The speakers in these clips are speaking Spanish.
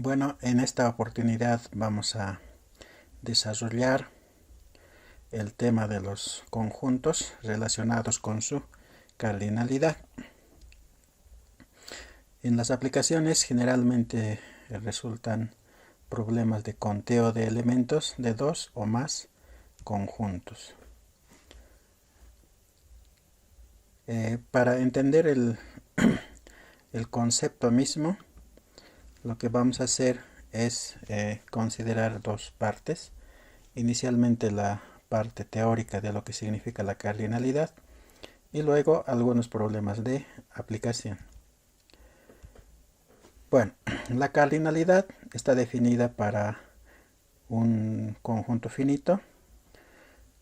Bueno, en esta oportunidad vamos a desarrollar el tema de los conjuntos relacionados con su cardinalidad. En las aplicaciones generalmente resultan problemas de conteo de elementos de dos o más conjuntos. Para entender el concepto mismo, lo que vamos a hacer es considerar dos partes. Inicialmente la parte teórica de lo que significa la cardinalidad y luego algunos problemas de aplicación. Bueno, la cardinalidad está definida para un conjunto finito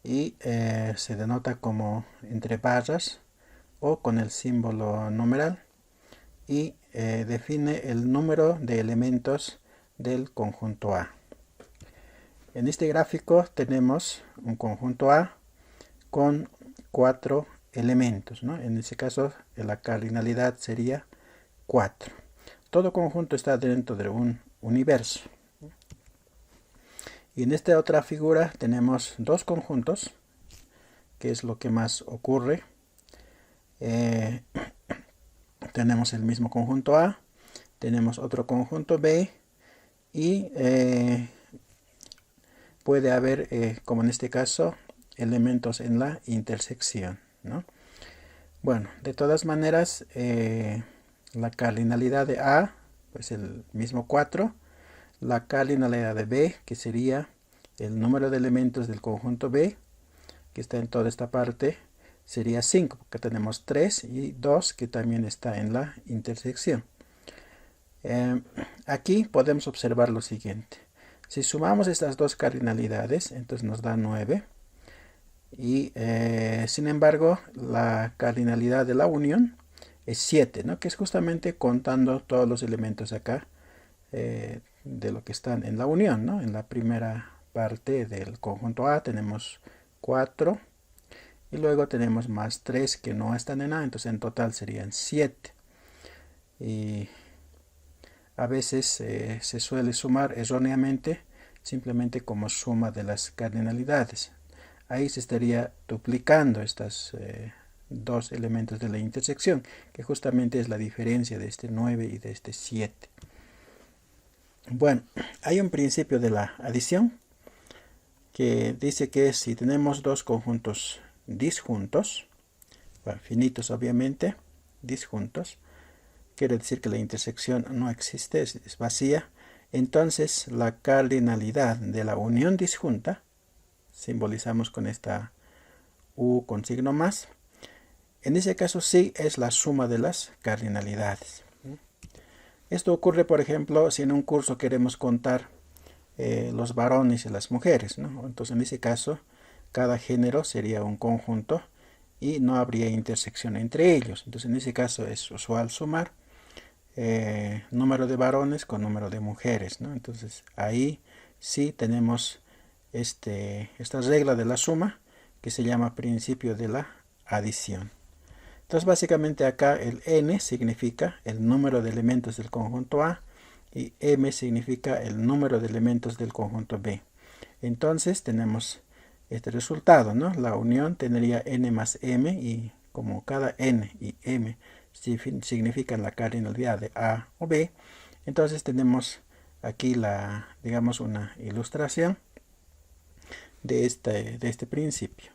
y se denota como entre barras o con el símbolo numeral y define el número de elementos del conjunto A. En este gráfico tenemos un conjunto A con 4 elementos, ¿no? En este caso la cardinalidad sería 4. Todo conjunto está dentro de un universo. Y en esta otra figura tenemos dos conjuntos, que es lo que más ocurre. Tenemos el mismo conjunto A, tenemos otro conjunto B y puede haber, como en este caso, elementos en la intersección, ¿no? Bueno, de todas maneras, la cardinalidad de A, pues el mismo 4, la cardinalidad de B, que sería el número de elementos del conjunto B, que está en toda esta parte, sería 5, porque tenemos 3 y 2 que también está en la intersección. Aquí podemos observar lo siguiente. Si sumamos estas dos cardinalidades, entonces nos da 9. Y sin embargo, la cardinalidad de la unión es 7, ¿no? Que es justamente contando todos los elementos acá de lo que están en la unión, ¿no? En la primera parte del conjunto A tenemos 4 y luego tenemos más 3 que no están en A, entonces en total serían 7. Y a veces se suele sumar erróneamente simplemente como suma de las cardinalidades. Ahí se estaría duplicando estos dos elementos de la intersección, que justamente es la diferencia de este 9 y de este 7. Bueno, hay un principio de la adición que dice que si tenemos dos conjuntos disjuntos, bueno, finitos obviamente, disjuntos, quiere decir que la intersección no existe, es vacía, entonces la cardinalidad de la unión disjunta, simbolizamos con esta U con signo más, en ese caso sí es la suma de las cardinalidades. Esto ocurre, por ejemplo, si en un curso queremos contar los varones y las mujeres, ¿no? Entonces en ese caso cada género sería un conjunto y no habría intersección entre ellos. Entonces en ese caso es usual sumar número de varones con número de mujeres, ¿no? Entonces ahí sí tenemos esta regla de la suma que se llama principio de la adición. Entonces básicamente acá el n significa el número de elementos del conjunto A y m significa el número de elementos del conjunto B. Entonces tenemos este resultado, ¿no? La unión tendría n más m y como cada n y m significan la cardinalidad de A o B, entonces tenemos aquí digamos una ilustración de este principio.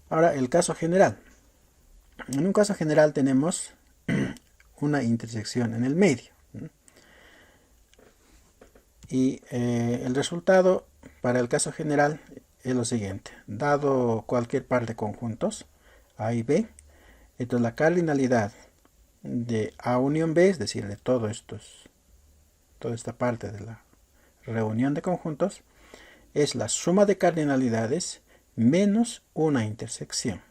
Ahora el caso general. En un caso general tenemos una intersección en el medio. Y el resultado para el caso general es lo siguiente. Dado cualquier par de conjuntos, A y B, entonces la cardinalidad de A unión B, es decir, de toda esta parte de la reunión de conjuntos, es la suma de cardinalidades menos una intersección.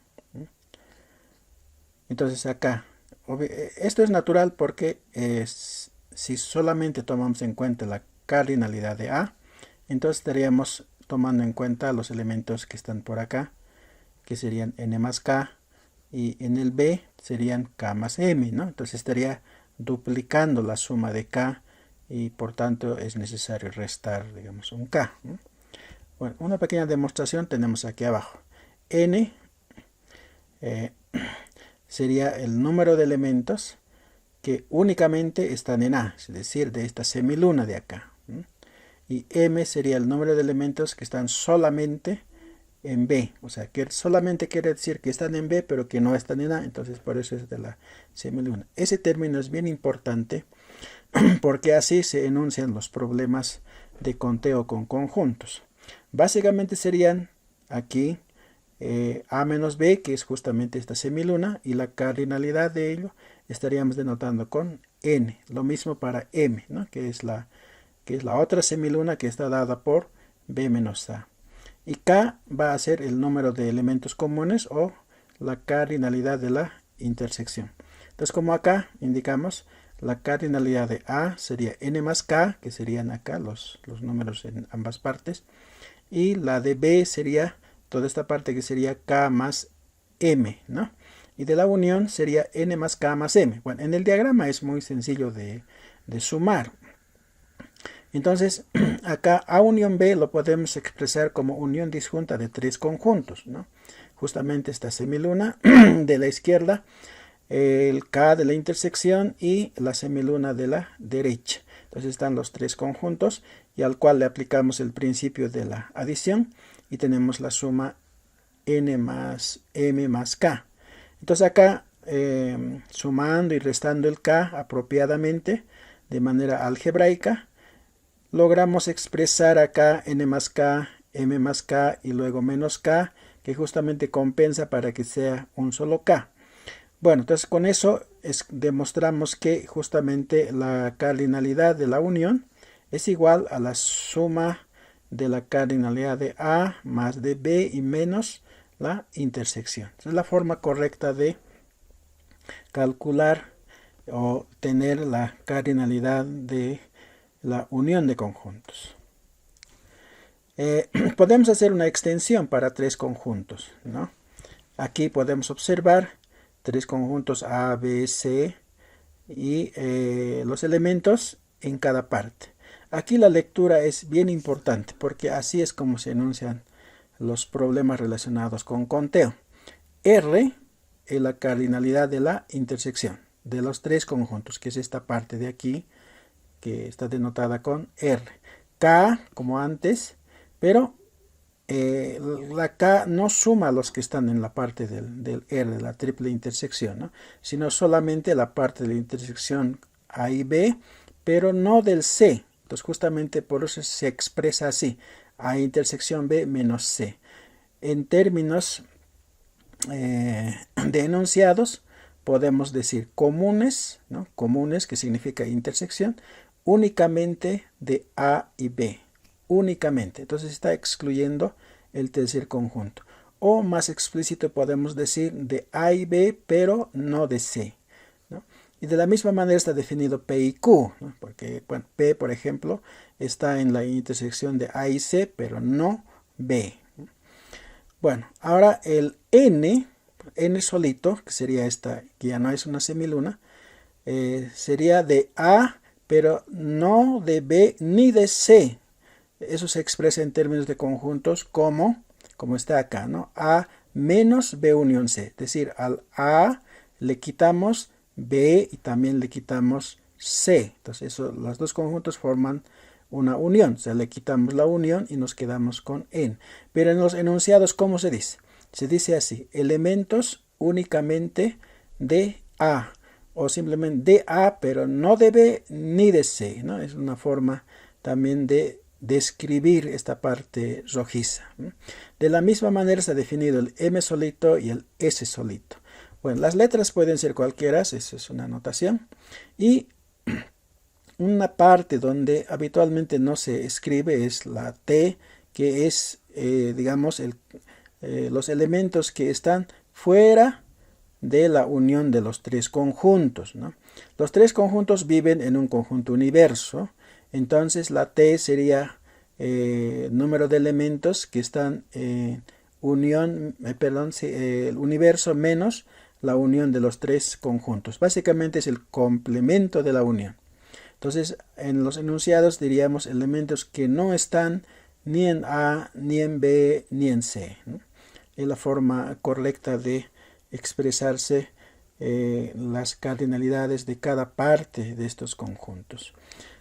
Entonces acá, esto es natural porque si solamente tomamos en cuenta la cardinalidad de A, entonces estaríamos tomando en cuenta los elementos que están por acá, que serían n más k, y en el B serían k más m, ¿no? Entonces estaría duplicando la suma de k y por tanto es necesario restar, digamos, un k, ¿no? Bueno, una pequeña demostración tenemos aquí abajo. N sería el número de elementos que únicamente están en A, es decir, de esta semiluna de acá, ¿no? Y M sería el número de elementos que están solamente en B, o sea, que solamente quiere decir que están en B, pero que no están en A, entonces por eso es de la semiluna. Ese término es bien importante porque así se enuncian los problemas de conteo con conjuntos. Básicamente serían aquí A menos B, que es justamente esta semiluna, y la cardinalidad de ello estaríamos denotando con N. Lo mismo para M, ¿no? que es la otra semiluna que está dada por B menos A. Y K va a ser el número de elementos comunes o la cardinalidad de la intersección. Entonces, como acá indicamos, la cardinalidad de A sería N más K, que serían acá los números en ambas partes. Y la de B sería toda esta parte que sería K más M, ¿no? Y de la unión sería N más K más M. Bueno, en el diagrama es muy sencillo de sumar. Entonces, acá A unión B lo podemos expresar como unión disjunta de tres conjuntos, ¿no? Justamente esta semiluna de la izquierda, el K de la intersección y la semiluna de la derecha. Entonces están los tres conjuntos y al cual le aplicamos el principio de la adición y tenemos la suma N más M más K. Entonces acá sumando y restando el K apropiadamente de manera algebraica, logramos expresar acá N más K, M más K y luego menos K, que justamente compensa para que sea un solo K. Bueno, entonces con eso demostramos que justamente la cardinalidad de la unión es igual a la suma de la cardinalidad de A más de B y menos la intersección. Esa es la forma correcta de calcular o tener la cardinalidad de la unión de conjuntos. Podemos hacer una extensión para tres conjuntos, ¿no? Aquí podemos observar tres conjuntos A, B, C y los elementos en cada parte. Aquí la lectura es bien importante porque así es como se enuncian los problemas relacionados con conteo. R es la cardinalidad de la intersección de los tres conjuntos, que es esta parte de aquí, que está denotada con R. K, como antes, pero la K no suma los que están en la parte del R, de la triple intersección, ¿no? Sino solamente la parte de la intersección A y B, pero no del C. Entonces justamente por eso se expresa así, A intersección B menos C. En términos de enunciados, podemos decir comunes, ¿no? Comunes, que significa intersección, únicamente de A y B. Únicamente. Entonces está excluyendo el tercer conjunto. O más explícito podemos decir de A y B, pero no de C, ¿no? Y de la misma manera está definido P y Q, ¿no? Porque bueno, P, por ejemplo, está en la intersección de A y C, pero no B. Bueno, ahora el N solito, que sería esta, que ya no es una semiluna, sería de A, pero no de B ni de C. Eso se expresa en términos de conjuntos como está acá, ¿no? A menos B unión C. Es decir, al A le quitamos B y también le quitamos C. Entonces, los dos conjuntos forman una unión. O sea, le quitamos la unión y nos quedamos con N. Pero en los enunciados, ¿cómo se dice? Se dice así: elementos únicamente de A. O simplemente de A, pero no de B ni de C, ¿no? Es una forma también de describir esta parte rojiza. De la misma manera se ha definido el M solito y el S solito. Bueno, las letras pueden ser cualquiera, eso es una notación. Y una parte donde habitualmente no se escribe es la T, que es, digamos, los elementos que están fuera de la unión de los tres conjuntos, ¿no? Los tres conjuntos viven en un conjunto universo. Entonces la T sería número de elementos que están en unión, el universo menos la unión de los tres conjuntos. Básicamente es el complemento de la unión. Entonces, en los enunciados diríamos elementos que no están ni en A, ni en B, ni en C, ¿no? Es la forma correcta de expresarse las cardinalidades de cada parte de estos conjuntos.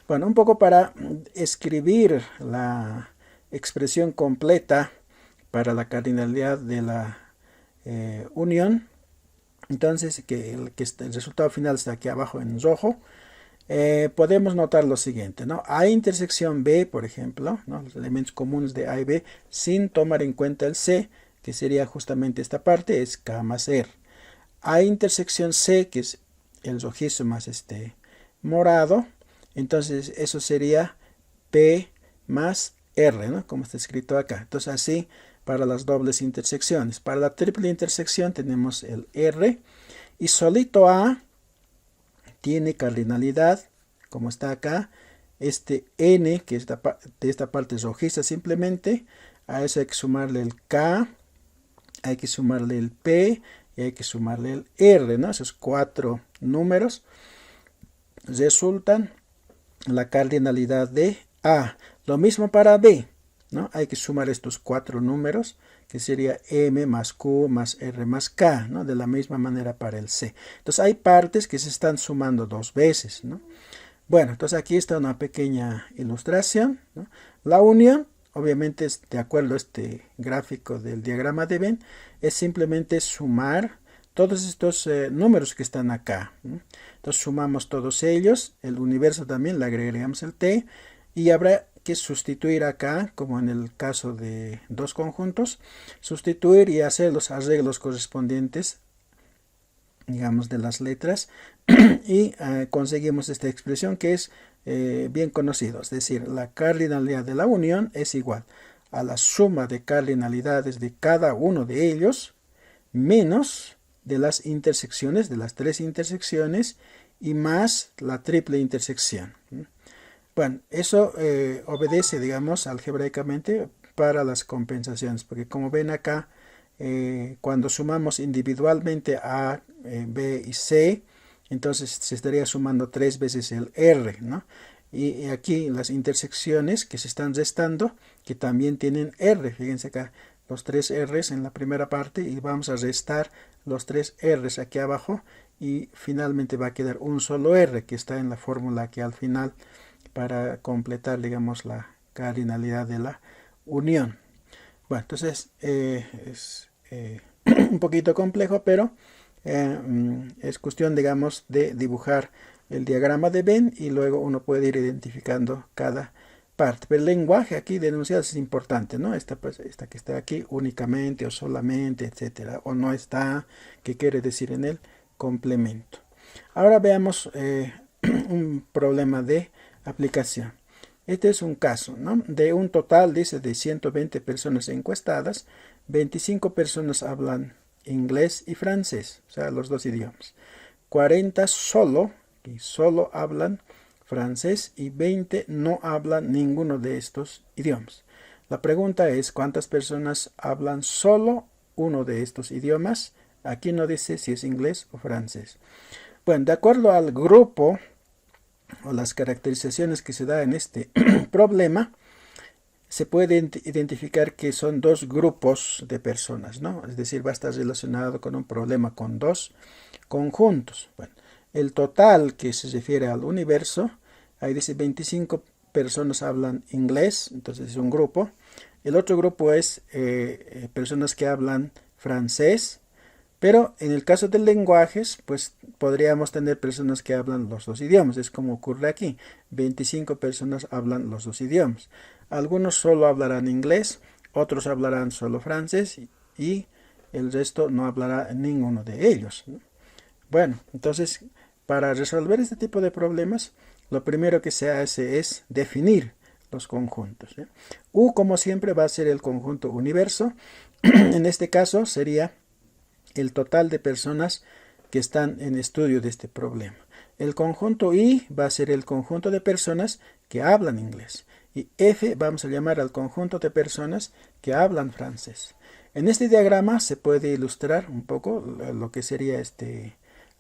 Bueno, un poco para escribir la expresión completa para la cardinalidad de la unión. Entonces, el resultado final está aquí abajo en rojo. Podemos notar lo siguiente, ¿no? A intersección B, por ejemplo, ¿no? Los elementos comunes de A y B, sin tomar en cuenta el C, que sería justamente esta parte, es K más R. A intersección C, que es el rojizo más este morado, entonces eso sería P más R, ¿no? Como está escrito acá. Entonces así para las dobles intersecciones. Para la triple intersección tenemos el R y solito A tiene cardinalidad, como está acá, este N, que es de esta parte rojiza simplemente, a eso hay que sumarle el K, hay que sumarle el P y hay que sumarle el R, ¿no? Esos 4 números resultan la cardinalidad de A. Lo mismo para B, ¿no? Hay que sumar estos 4 números, que sería M más Q más R más K, ¿no? De la misma manera para el C. Entonces hay partes que se están sumando 2 veces, ¿no? Bueno, entonces aquí está una pequeña ilustración, ¿no? La unión, obviamente es de acuerdo a este gráfico del diagrama de Venn, es simplemente sumar todos estos números que están acá, ¿no? Entonces sumamos todos ellos, el universo también le agregaríamos el T, y habrá que sustituir acá, como en el caso de dos conjuntos, sustituir y hacer los arreglos correspondientes, digamos, de las letras, y conseguimos esta expresión que es bien conocida, es decir, la cardinalidad de la unión es igual a la suma de cardinalidades de cada uno de ellos, menos de las intersecciones, de las 3 intersecciones, y más la triple intersección. Bueno, eso obedece, digamos, algebraicamente para las compensaciones, porque como ven acá, cuando sumamos individualmente A, B y C, entonces se estaría sumando 3 veces el R, ¿no? Y aquí las intersecciones que se están restando, que también tienen R, fíjense acá, los 3 R's en la primera parte, y vamos a restar los 3 R's aquí abajo, y finalmente va a quedar un solo R, que está en la fórmula aquí al final, para completar, digamos, la cardinalidad de la unión. Bueno, entonces es un poquito complejo, pero es cuestión, digamos, de dibujar el diagrama de Venn y luego uno puede ir identificando cada parte. Pero el lenguaje aquí de enunciados es importante, ¿no? Esta que está aquí únicamente o solamente, etcétera, o no está, ¿qué quiere decir en el complemento? Ahora veamos un problema de aplicación. Este es un caso, ¿no? De un total, dice, de 120 personas encuestadas, 25 personas hablan inglés y francés, o sea, los dos idiomas. 40 solo hablan francés y 20 no hablan ninguno de estos idiomas. La pregunta es, ¿cuántas personas hablan solo uno de estos idiomas? Aquí no dice si es inglés o francés. Bueno, de acuerdo al grupo o las caracterizaciones que se da en este problema, se puede identificar que son dos grupos de personas, ¿no? Es decir, va a estar relacionado con un problema con dos conjuntos. Bueno, el total que se refiere al universo, ahí dice 25 personas hablan inglés, entonces es un grupo. El otro grupo es personas que hablan francés, pero en el caso de lenguajes, pues podríamos tener personas que hablan los dos idiomas. Es como ocurre aquí. 25 personas hablan los dos idiomas. Algunos solo hablarán inglés, otros hablarán solo francés y el resto no hablará ninguno de ellos, ¿no? Bueno, entonces para resolver este tipo de problemas, lo primero que se hace es definir los conjuntos, ¿eh? U, como siempre, va a ser el conjunto universo. En este caso sería el total de personas que están en estudio de este problema. El conjunto I va a ser el conjunto de personas que hablan inglés. Y F vamos a llamar al conjunto de personas que hablan francés. En este diagrama se puede ilustrar un poco lo que sería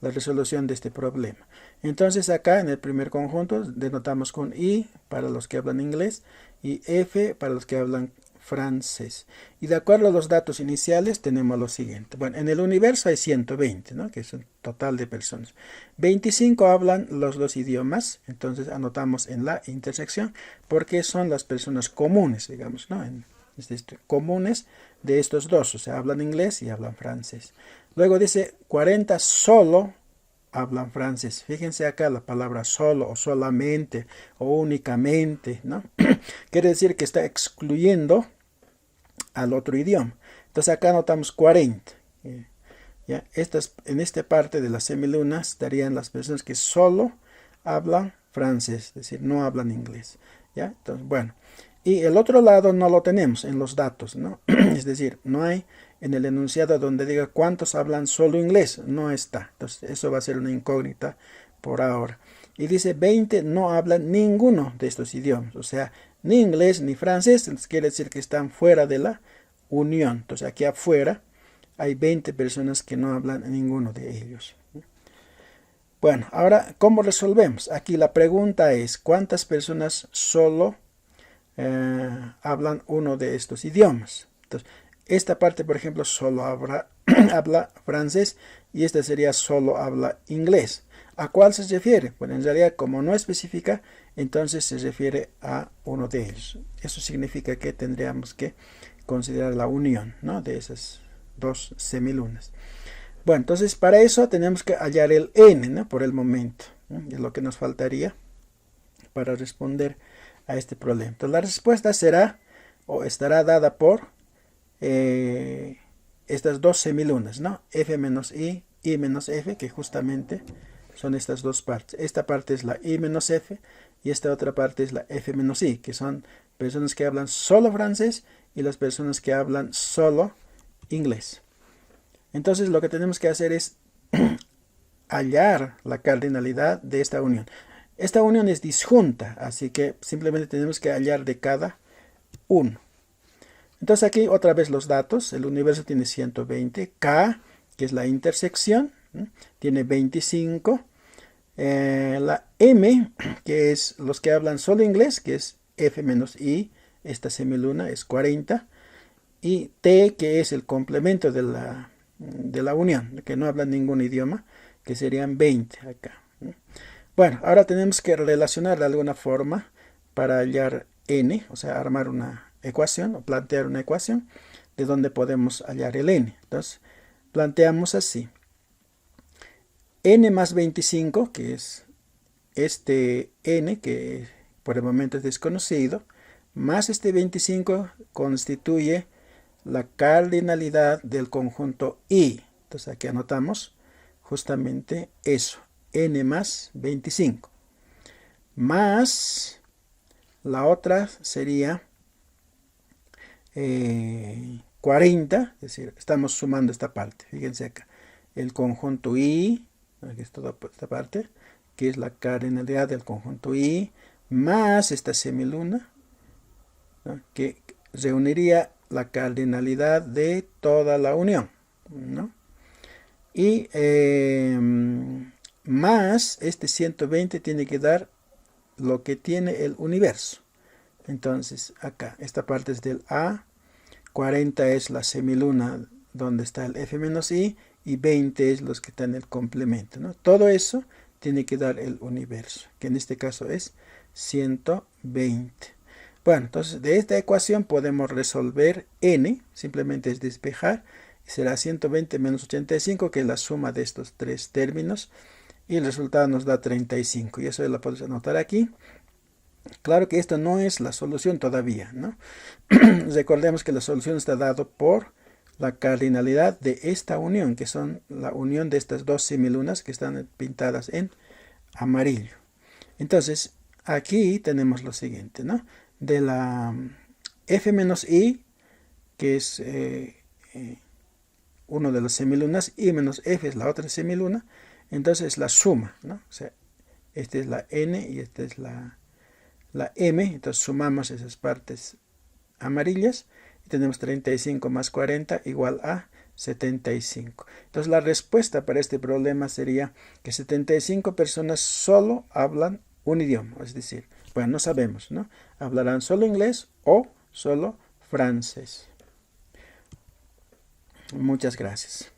la resolución de este problema. Entonces acá en el primer conjunto denotamos con I para los que hablan inglés y F para los que hablan francés. Y de acuerdo a los datos iniciales tenemos lo siguiente. Bueno, en el universo hay 120, ¿no? Que es un total de personas. 25 hablan los dos idiomas, entonces anotamos en la intersección porque son las personas comunes, digamos, ¿no? Comunes de estos dos, o sea, hablan inglés y hablan francés. Luego dice 40 solo hablan francés. Fíjense acá la palabra solo o solamente o únicamente, ¿no? Quiere decir que está excluyendo al otro idioma. Entonces acá anotamos 40. ¿Ya? En esta parte de las semilunas estarían las personas que solo hablan francés, es decir, no hablan inglés. ¿Ya? Entonces, bueno. Y el otro lado no lo tenemos en los datos, ¿no? Es decir, no hay en el enunciado donde diga cuántos hablan solo inglés, no está. Entonces, eso va a ser una incógnita por ahora. Y dice 20 no hablan ninguno de estos idiomas, o sea, ni inglés ni francés, entonces quiere decir que están fuera de la unión. Entonces, aquí afuera hay 20 personas que no hablan ninguno de ellos. Bueno, ahora, ¿cómo resolvemos? Aquí la pregunta es, ¿cuántas personas solo hablan uno de estos idiomas? Entonces, esta parte, por ejemplo, solo habla francés y esta sería solo habla inglés. ¿A cuál se refiere? Bueno, en realidad, como no especifica, entonces se refiere a uno de ellos. Eso significa que tendríamos que considerar la unión, ¿no? De esas dos semilunas. Bueno, entonces para eso tenemos que hallar el n, ¿no? Por el momento, ¿no? Es lo que nos faltaría para responder a este problema. Entonces la respuesta será o estará dada por estas dos semilunas, ¿no? F menos I menos F, que justamente son estas dos partes. Esta parte es la I menos F y esta otra parte es la F menos I, que son personas que hablan solo francés y las personas que hablan solo inglés. Entonces lo que tenemos que hacer es hallar la cardinalidad de esta unión. Esta unión es disjunta, así que simplemente tenemos que hallar de cada uno. Entonces aquí otra vez los datos. El universo tiene 120. K, que es la intersección, tiene 25. La M, que es los que hablan solo inglés, que es F menos I, esta semiluna es 40. Y T, que es el complemento de la unión, que no hablan ningún idioma, que serían 20 acá. Bueno, ahora tenemos que relacionar de alguna forma para hallar n, o sea, armar una ecuación o plantear una ecuación de donde podemos hallar el n. Entonces, planteamos así. N más 25, que es este n, que por el momento es desconocido, más este 25 constituye la cardinalidad del conjunto I. Entonces aquí anotamos justamente eso, n más 25. Más la otra sería 40, es decir, estamos sumando esta parte. Fíjense acá, el conjunto I, aquí es toda esta parte, que es la cardinalidad del conjunto I, más esta semiluna, ¿no? Que reuniría la cardinalidad de toda la unión, ¿no? Y más este 120 tiene que dar lo que tiene el universo. Entonces acá, esta parte es del A, 40 es la semiluna donde está el F menos I y 20 es los que están en el complemento, ¿no? Todo eso tiene que dar el universo, que en este caso es 120. Bueno, entonces de esta ecuación podemos resolver n, simplemente es despejar, y será 120 menos 85, que es la suma de estos tres términos, y el resultado nos da 35, y eso lo podemos anotar aquí. Claro que esto no es la solución todavía, ¿no? Recordemos que la solución está dada por la cardinalidad de esta unión, que son la unión de estas dos semilunas que están pintadas en amarillo. Entonces, aquí tenemos lo siguiente, ¿no? De la F menos I, que es uno de las semilunas, I menos F es la otra semiluna, entonces la suma, ¿no? O sea, esta es la N y esta es la M, entonces sumamos esas partes amarillas y tenemos 35 más 40 igual a 75. Entonces la respuesta para este problema sería que 75 personas solo hablan un idioma, es decir, bueno, no sabemos, ¿no? Hablarán solo inglés o solo francés. Muchas gracias.